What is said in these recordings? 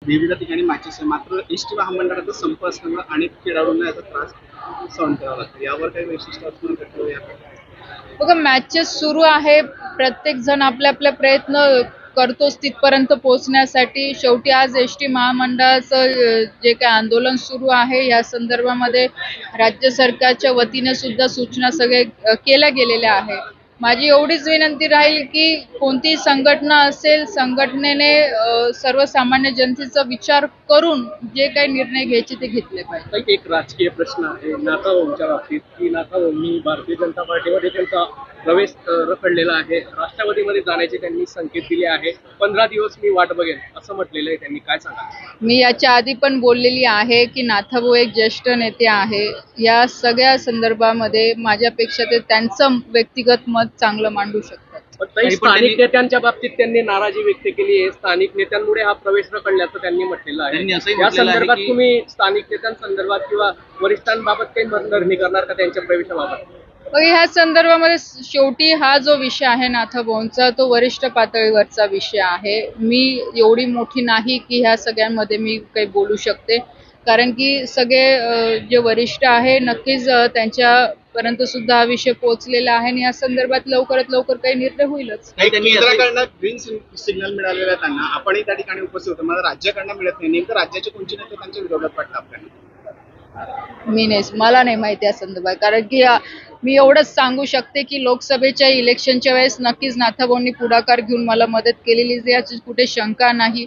विविध ठिकाणी मॅचेस आहे, मात्र एसटी महामंडळाचा संप असल्यामुळे अनेक खेळाडूंना याचा त्रास सहन करावा लागतो. यावर काही वैशिष्ट्य असणार का याकडे? बघा, मॅचेस सुरू आहे, प्रत्येक जण आपले आपले प्रयत्न करतोच तिथपर्यंत पोहोचण्यासाठी. शेवटी आज एसटी महामंडळाचं जे काही आंदोलन सुरू आहे या संदर्भामध्ये राज्य सरकारच्या वतीने सुद्धा सूचना सगळे केल्या गेलेल्या आहे. माझी एवढीच विनंती राहील की कोणतीही संघटना असेल, संघटनेने सर्वसामान्य जनतेचा विचार करून जे काही निर्णय घ्यायचे ते घेतले पाहिजे. एक राजकीय प्रश्न आहे नाथाभाऊंच्या बाबतीत की नाथाभाऊंनी भारतीय जनता पार्टीमध्ये त्यांचा प्रवेश रखडलेला आहे. राष्ट्रवादीमध्ये जाण्याचे त्यांनी संकेत दिले आहे. 15 दिवस मी वाट बघेन असं म्हटलेलं आहे त्यांनी. काय सांगा? मी याच्या आधी पण बोललेली आहे की नाथाभाऊ एक ज्येष्ठ नेते आहे. या सगळ्या संदर्भामध्ये माझ्यापेक्षा ते त्यांचं व्यक्तिगत मत चांगलं मांडू शकतात. स्थानिक नेत्यांच्या बाबतीत त्यांनी नाराजी व्यक्त केली आहे. स्थानिक नेत्यांमुळे हा प्रवेश रखडल्याचं त्यांनी म्हटलेलं आहे. या संदर्भात तुम्ही स्थानिक नेत्यांसंदर्भात किंवा वरिष्ठांबाबत काही मनधरणी करणार का त्यांच्या प्रवेशाबाबत? ह्या संदर्भामध्ये शेवटी हा जो विषय आहे नाथाभाऊंचा, तो वरिष्ठ पातळीवरचा विषय आहे. मी एवढी मोठी नाही की ह्या सगळ्यांमध्ये मी काही बोलू शकते, कारण की सगळे जे वरिष्ठ आहे नक्कीच त्यांच्यापर्यंत सुद्धा हा विषय पोहोचलेला आहे आणि या संदर्भात लवकरात लवकर काही निर्णय होईलच. केंद्राकडनं ग्रीन सिग्नल मिळालेला आहे त्यांना, आपणही त्या ठिकाणी उपस्थित होतो. मला राज्याकडनं मिळत नाही. नेमकं राज्याचे कोणते नेते त्यांच्या विरोधात वाटतं आपल्याला? मला नाही माहिती या संदर्भात, कारण की मी एवढंच सांगू शकते की लोकसभेच्या इलेक्शनच्या वेळेस नक्कीच नाथाभाऊंनी पुढाकार घेऊन मला मदत केलेली, याची कुठे शंका नाही.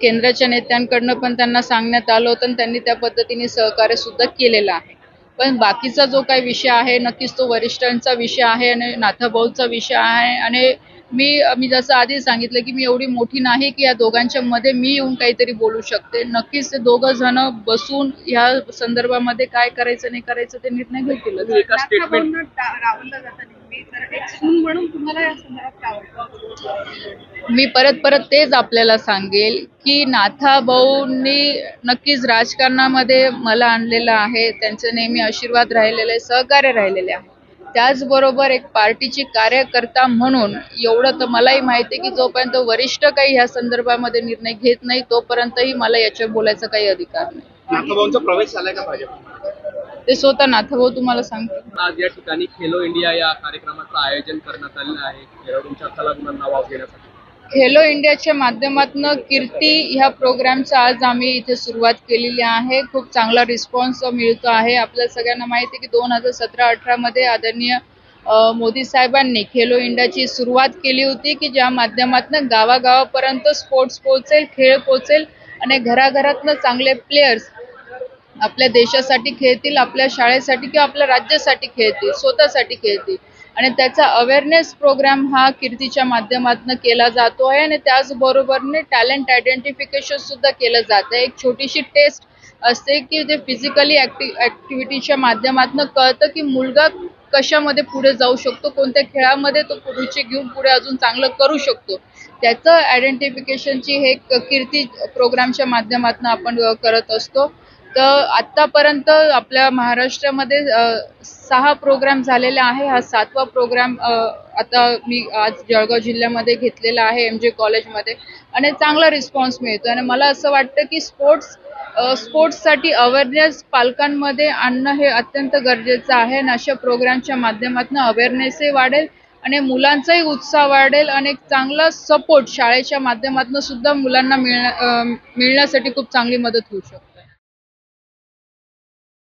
केंद्राच्या नेत्यांकडनं पण त्यांना सांगण्यात आलं होतं आणि त्यांनी त्या पद्धतीने सहकार्य सुद्धा केलेलं आहे. पण बाकीचा जो काही विषय आहे नक्कीच तो वरिष्ठांचा विषय आहे आणि नाथाभाऊचा विषय आहे. आणि मी जसं आधी सांगितलं की मी एवढी मोठी नाही की या दोघांच्या मध्ये मी येऊन काहीतरी बोलू शकते. नक्कीच ते दोघं जण बसून या संदर्भामध्ये काय करायचं नाही करायचं ते निर्णय घेतील. मी परत तेच आपल्याला सांगेल की नाथाभाऊंनी नक्कीच राजकारणामध्ये मला आणलेलं आहे. त्यांचे नेहमी आशीर्वाद राहिलेले, सहकार्य राहिलेले आहे. त्याचबरोबर एक पार्टीची कार्यकर्ता म्हणून एवढं तर मलाही माहिती आहे की जोपर्यंत वरिष्ठ काही ह्या संदर्भामध्ये निर्णय घेत नाही तोपर्यंतही मला याच्यावर बोलायचा काही अधिकार नाही. नाथाभाऊंचा प्रवेश झालाय का भाजप? ते स्वतः नाथाभाऊ तुम्हाला सांगते. आज या ठिकाणी खेलो इंडिया या कार्यक्रमाचं आयोजन करण्यात आलेलं आहे खेळाडूंच्या कलागुणांना वाव देण्यासाठी. खेलो इंडियाच्या माध्यमातून कीर्ती ह्या प्रोग्रामचा आज आम्ही इथे सुरुवात केलेली आहे. खूप चांगला रिस्पॉन्स मिळतो आहे. आपल्याला सगळ्यांना माहिती आहे की 2017-18 मध्ये आदरणीय मोदी साहेबांनी खेलो इंडियाची सुरुवात केली होती की ज्या माध्यमातून गावागावापर्यंत स्पोर्ट्स पोहोचेल, खेळ पोहोचेल आणि घराघरातनं चांगले प्लेयर्स आपल्या देशासाठी खेळतील, आपल्या शाळेसाठी किंवा आपल्या राज्यासाठी खेळतील, स्वतःसाठी खेळतील. आणि त्याचा अवेअरनेस प्रोग्राम हा कीर्तीच्या माध्यमातून केला जातो आहे. आणि त्याचबरोबरने टॅलेंट आयडेंटिफिकेशन सुद्धा केलं जातं. एक छोटीशी टेस्ट असते की जे फिजिकली ॲक्टिव्हिटीच्या माध्यमातून कळतं की मुलगा कशामध्ये पुढे जाऊ शकतो, कोणत्या खेळामध्ये तो रुची घेऊन पुढे अजून चांगलं करू शकतो. त्याचं आयडेंटिफिकेशनची हे कीर्ती प्रोग्रामच्या माध्यमातून आपण करत असतो. तर आत्तापर्यंत आपल्या महाराष्ट्रामध्ये 6 प्रोग्राम झालेले आहे. हा 7वा प्रोग्राम आता मी आज जळगाव जिल्ह्यामध्ये घेतलेला आहे MJ कॉलेजमध्ये आणि चांगला रिस्पॉन्स मिळतो. आणि मला असं वाटतं की स्पोर्ट्ससाठी अवेअरनेस पालकांमध्ये आणणं हे अत्यंत गरजेचं आहे. आणि अशा प्रोग्रामच्या माध्यमातून अवेअरनेसही वाढेल आणि मुलांचाही उत्साह वाढेल आणि एक चांगला सपोर्ट शाळेच्या माध्यमातून सुद्धा मुलांना मिळण्यासाठी खूप चांगली मदत होऊ शकते.